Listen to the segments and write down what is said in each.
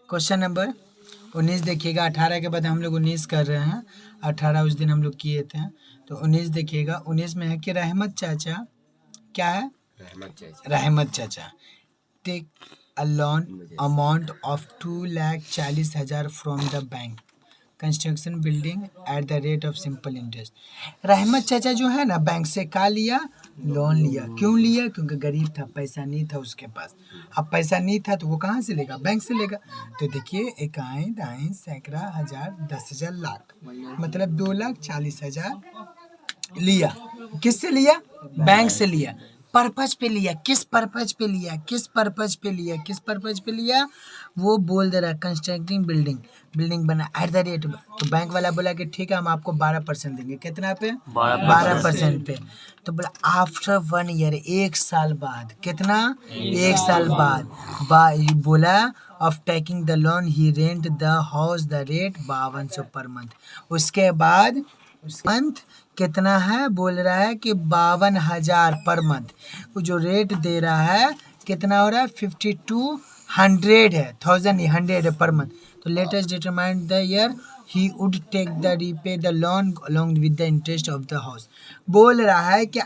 Question number 19 देखिएगा। 18 के बाद हम लोग 19 कर रहे हैं। 18 उस दिन हम लोग किए थे, तो 19 देखिएगा। 19 में है कि रहमत चाचा, क्या है, Rahmat chacha take a loan amount of 2,40,000 from the bank construction building at the rate of simple interest. Rahmat chacha जो है ना, बैंक से का लिया, लोन लिया। क्यों लिया? क्योंकि गरीब था, पैसा नहीं था उसके पास। अब पैसा नहीं था तो वो कहाँ से लेगा? बैंक से लेगा। तो देखिए, इकाई दाई सैकड़ा हजार 10,000 लाख, मतलब 2,40,000 लिया। किससे लिया? बैंक से लिया। पर्पज पे लिया। किस पर्पज पे लिया? किस पर्पज पे लिया? किस पर्पज पे लिया? वो बोल दे रहा है कंस्ट्रक्टिंग बिल्डिंग बना एट द रेट। तो बैंक वाला बोला कि ठीक है, हम आपको 12% देंगे। कितना पे? 12% पे। तो बोला आफ्टर 1 ईयर, 1 साल बाद। कितना? 1 साल बाद बोला of taking the loan he rent the house the rate 5200 per month. उसके बाद मंथ कितना है? बोल रहा है कि 52,000 पर मंथ। वो जो रेट दे रहा है कितना हो रहा है? 5200 है, 1,100 है पर मंथ। तो let us determine the year he would take the repay the loan along with the interest of the house. बोल रहा है कि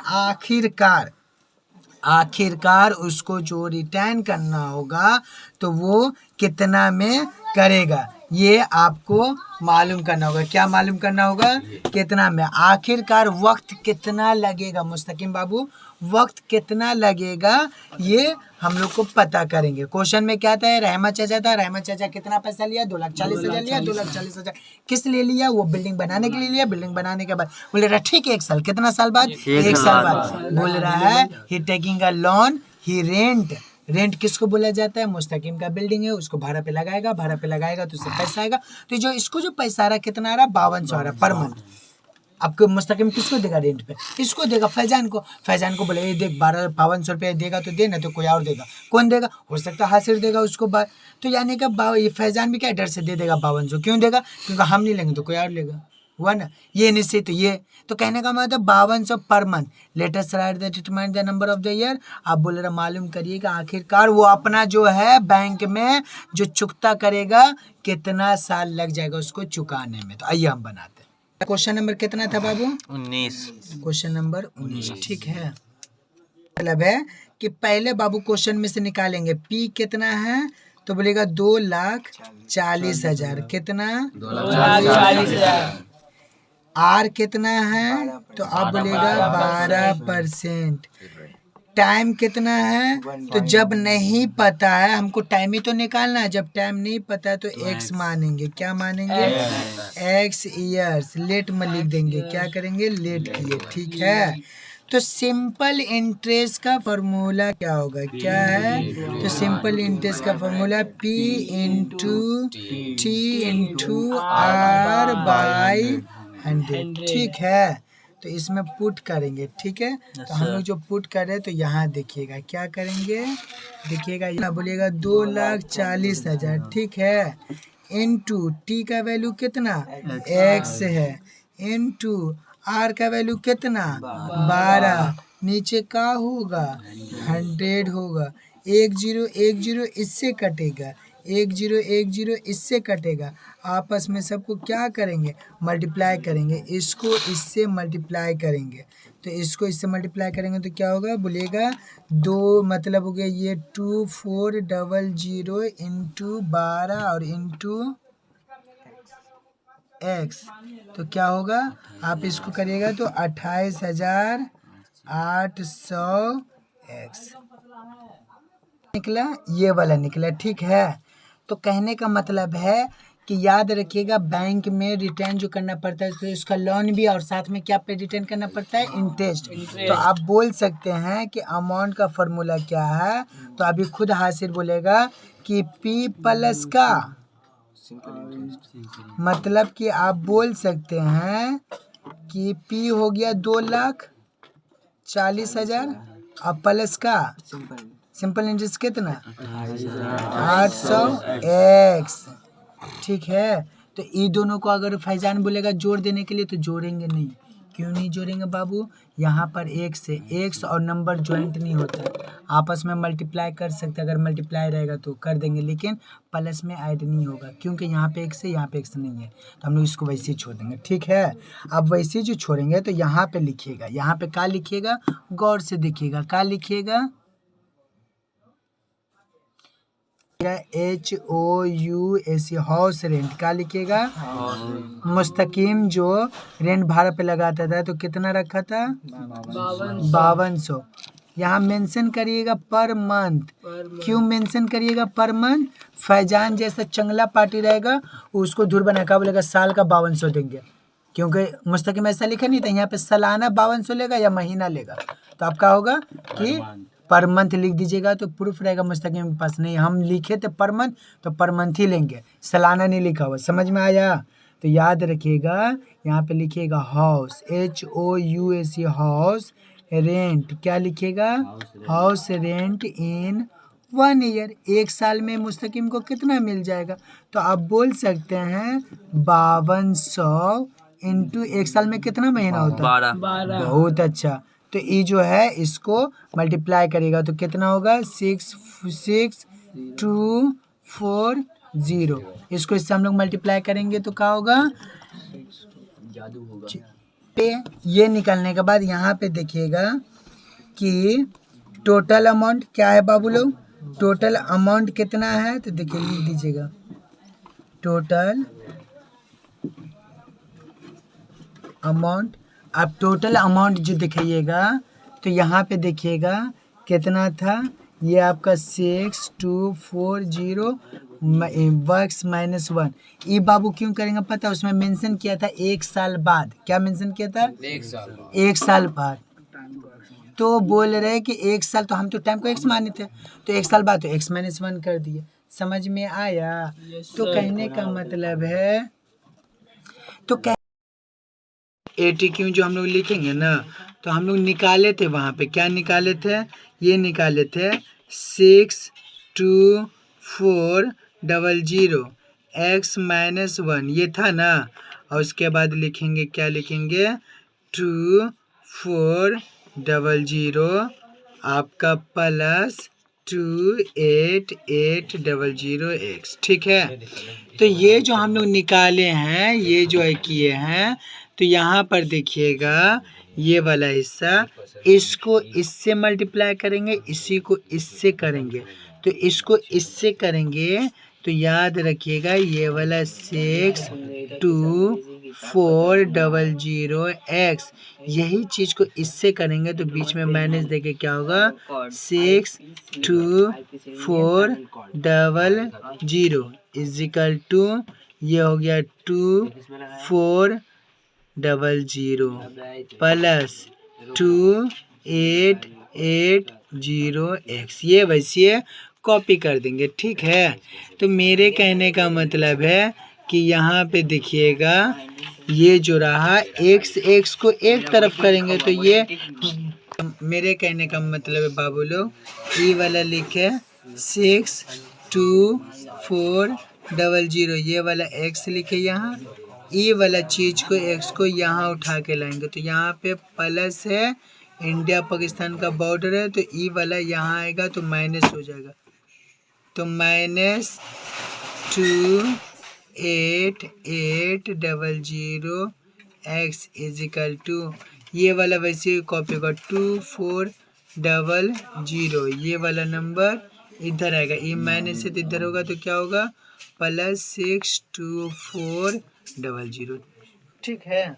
आखिरकार उसको जो रिटर्न करना होगा तो वो कितना में करेगा, ये आपको मालूम करना होगा। क्या मालूम करना होगा? कितना में। आखिरकार वक्त कितना लगेगा मुस्तकीम बाबू, वक्त कितना लगेगा, ये हम लोग को पता करेंगे। क्वेश्चन में क्या था? रहमत चाचा था। रहमत चाचा कितना पैसा लिया? 2,40,000 लिया। 2,40,000 किस लिए लिया? वो बिल्डिंग बनाने के लिए लिया। बिल्डिंग बनाने के बाद बोले रहा ठीक है 1 साल। कितना साल बाद? 1 साल बाद। बोल रहा है he taking a loan he rent किसको बोला जाता है? मुस्तकीम का बिल्डिंग है, उसको भाड़ा पे लगाएगा। भाड़ा पे लगाएगा तो उससे पैसा आएगा। तो जो इसको जो पैसा आ रहा है कितना आ रहा है? 5200 आ रहा है पर मंथ। आपको मुस्तकीम किसको देगा? रेंट पे इसको देगा, फैजान को। फैजान को बोले ये देख 5200 रुपये देगा तो दे, ना तो कोई और देगा। कौन देगा? हो सकता है हासिर देगा उसको। तो यानी कि ये फैजान भी क्या डर से दे देगा 5200। क्यों देगा? क्योंकि हम नहीं लेंगे तो कोई और लेगा। हुआ ना? ये निश्चित। तो ये तो कहने का मतलब 5200 per month. Latest right the determine the number of the year. आप बोल रहे मालूम करिए कि आखिरकार वो अपना जो है बैंक में जो चुकता करेगा कितना साल लग जाएगा उसको चुकाने में। तो आइए हम बनाते हैं। क्वेश्चन नंबर कितना था बाबू? 19। Question number 19। ठीक है, मतलब है कि पहले बाबू क्वेश्चन में से निकालेंगे पी कितना है, तो बोलेगा 2,40,000। कितना? 2,40,000। आर कितना है? तो आप बोलेगा 12%। टाइम कितना है? तो जब नहीं पता है, हमको टाइम ही तो निकालना है। जब टाइम नहीं पता है तो एक्स मानेंगे। क्या मानेंगे? X years. लेट में लिख देंगे। क्या करेंगे? लेट किए। ठीक है, तो सिंपल इंटरेस्ट का फॉर्मूला क्या होगा? क्या है? तो सिंपल इंटरेस्ट का formula P into T into R by 100। ठीक है, तो इसमें पुट करेंगे। ठीक है, तो हम लोग जो पुट कर रहे हैं तो यहाँ देखिएगा क्या करेंगे। देखिएगा यहाँ बोलिएगा 2,40,000। ठीक है, इनटू टी का वैल्यू कितना? एक्स है। इनटू आर का वैल्यू कितना? 12। नीचे का होगा 100 होगा। 10 इससे कटेगा। 10 इससे कटेगा। आपस में सबको क्या करेंगे? मल्टीप्लाई करेंगे। इसको इससे मल्टीप्लाई करेंगे। तो इसको इससे मल्टीप्लाई करेंगे तो क्या होगा? बोलेगा 2, मतलब हो गया ये 2400 इंटू 12 और इंटू एक्स। तो क्या होगा? आप इसको करिएगा तो 28,800 एक्स निकला। ये वाला निकला। ठीक है, तो कहने का मतलब है कि याद रखिएगा बैंक में रिटर्न जो करना पड़ता है तो इसका लोन भी और साथ में क्या पे रिटर्न करना पड़ता है? इंटरेस्ट। तो आप बोल सकते हैं कि अमाउंट का फॉर्मूला क्या है, तो अभी खुद हासिल बोलेगा कि P प्लस का, मतलब कि आप बोल सकते हैं कि P हो गया 2,40,000 और प्लस का सिंपल इंटरेस्ट कितना? 800 एक्स। ठीक है, तो ये दोनों को अगर फैजान बोलेगा जोड़ देने के लिए तो जोड़ेंगे नहीं, क्यों नहीं जोड़ेंगे बाबू? यहाँ पर एक से एक्स और नंबर ज्वाइंट नहीं होता है, आपस में मल्टीप्लाई कर सकते हैं। अगर मल्टीप्लाई रहेगा तो कर देंगे, लेकिन प्लस में ऐड नहीं होगा, क्योंकि यहाँ पे एक्स है, यहाँ पे एक्स नहीं है, तो हम लोग इसको वैसे ही छोड़ देंगे। ठीक है, अब वैसे ही जो छोड़ेंगे तो यहाँ पे लिखिएगा, यहाँ पे क्या लिखिएगा, गौर से देखिएगा, क्या लिखिएगा, HOUS हाउस रेंट। क्या लिखिएगा, मुस्तकीम जो रेंट भाड़ा पे लगाता था तो कितना रखा था, 5200। यहाँ मेंशन करिएगा पर मंथ। क्यों मेंशन करिएगा पर मंथ? फैजान जैसा चंगला पार्टी रहेगा उसको धुर बना का बोलेगा साल का 5200 देंगे, क्योंकि मुस्तकीम ऐसा लिखा नहीं था, यहाँ पे सालाना 5200 लेगा या महीना लेगा, तो आपका होगा कि पर मंथ लिख दीजिएगा, तो प्रूफ रहेगा मुस्तकीम के पास। नहीं, हम लिखे थे पर मंथ तो पर मंथ ही लेंगे, सालाना नहीं लिखा हुआ। समझ में आया? तो याद रखिएगा, यहाँ पे लिखिएगा हाउस, HOUS हाउस रेंट। क्या लिखिएगा, हाउस रेंट इन 1 ईयर। 1 साल में मुस्तकीम को कितना मिल जाएगा? तो आप बोल सकते हैं 5200 इंटू 1 साल में कितना महीना होता है, 12। बहुत अच्छा। तो ये जो है इसको मल्टीप्लाई करेगा तो कितना होगा, 66240। इसको इससे हम लोग मल्टीप्लाई करेंगे तो क्या होगा, जादू होगा। ये निकालने के बाद यहाँ पे देखिएगा कि टोटल अमाउंट क्या है बाबू लोग, टोटल अमाउंट कितना है, तो देखिए लिख दीजिएगा टोटल अमाउंट। अब टोटल अमाउंट जो दिखाइएगा तो यहाँ पे देखिएगा कितना था, ये आपका 6240 वर्क्स -1। ये बाबू क्यों करेंगे पता है, उसमें मेंशन किया था 1 साल बाद। क्या मेंशन किया था, 1 साल बाद। तो बोल रहे कि 1 साल, तो हम तो टाइम को एक्स माने थे, तो 1 साल बाद तो x -1 कर दिए। समझ में आया? तो कहने का मतलब है, तो 80 क्यों जो हम लोग लिखेंगे ना, तो हम लोग निकाले थे वहाँ पे, क्या निकाले थे, ये निकाले थे 62400 x -1, ये था ना। और उसके बाद लिखेंगे, क्या लिखेंगे, 2400 आपका प्लस 28800x। ठीक है, तो ये जो हम लोग निकाले हैं, ये जो है किए हैं, तो यहाँ पर देखिएगा ये वाला हिस्सा, इसको इससे मल्टीप्लाई करेंगे, इसी को इससे करेंगे, तो इसको इससे करेंगे तो याद रखिएगा ये वाला 62400x, यही चीज़ को इससे करेंगे तो बीच में माइनस देके क्या होगा, 62400 इजिकल टू ये हो गया 2400 प्लस 2880x। ये वैसे कॉपी कर देंगे। ठीक है, तो मेरे कहने का मतलब है कि यहाँ पे देखिएगा ये जो रहा x को एक तरफ करेंगे तो ये, मेरे कहने का मतलब है बाबू लोग, ये वाला लिखे 62400, ये वाला x लिखे यहाँ, ये वाला चीज को x को यहाँ उठा के लाएंगे तो यहाँ पे प्लस है, इंडिया पाकिस्तान का बॉर्डर है, तो ये वाला यहाँ आएगा तो माइनस हो जाएगा, तो -2880x इजिकल टू ये वाला वैसे कॉपी होगा 2400, ये वाला नंबर इधर आएगा, ये माइनस से तो इधर होगा तो क्या होगा, +62400। ठीक है,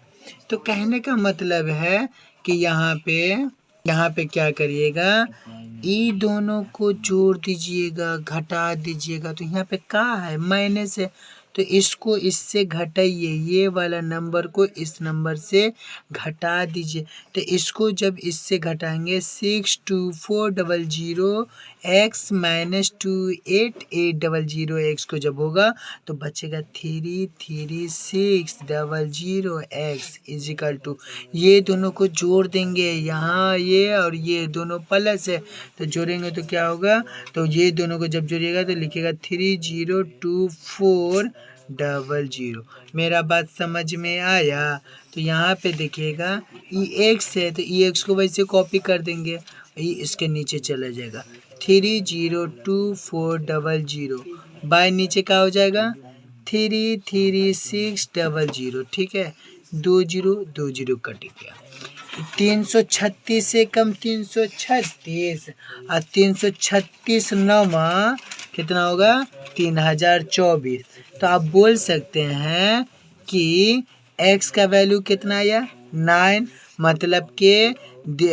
तो कहने का मतलब है कि यहाँ पे क्या करिएगा, ये दोनों को जोड़ दीजिएगा, घटा दीजिएगा, तो यहाँ पे क्या है, माइनस है, तो इसको इससे घटाइए, ये वाला नंबर को इस नंबर से घटा दीजिए, तो इसको जब इससे घटाएंगे 62400x -2880x को जब होगा तो बचेगा 33600x इजिकल टू, ये दोनों को जोड़ देंगे, यहाँ ये और ये दोनों प्लस है तो जोड़ेंगे तो क्या होगा, तो ये दोनों को जब जोड़िएगा तो लिखिएगा 3024 मेरा बात समझ में आया? तो यहाँ पे देखिएगा ई एक्स है तो ई एक्स को वैसे कॉपी कर देंगे, ई इसके नीचे चला जाएगा 302400 बाय नीचे क्या हो जाएगा 33600, ठीक है, 20 कट गया। 336 से कम 336 और 336 नौमा कितना होगा 3024। तो आप बोल सकते हैं कि x का वैल्यू कितना आया 9, मतलब कि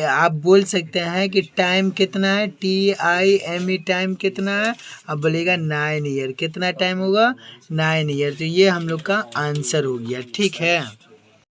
आप बोल सकते हैं कि टाइम कितना है TIME टाइम कितना है, अब बोलेगा 9 ईयर, कितना टाइम होगा 9 ईयर। तो ये हम लोग का आंसर हो गया, ठीक है।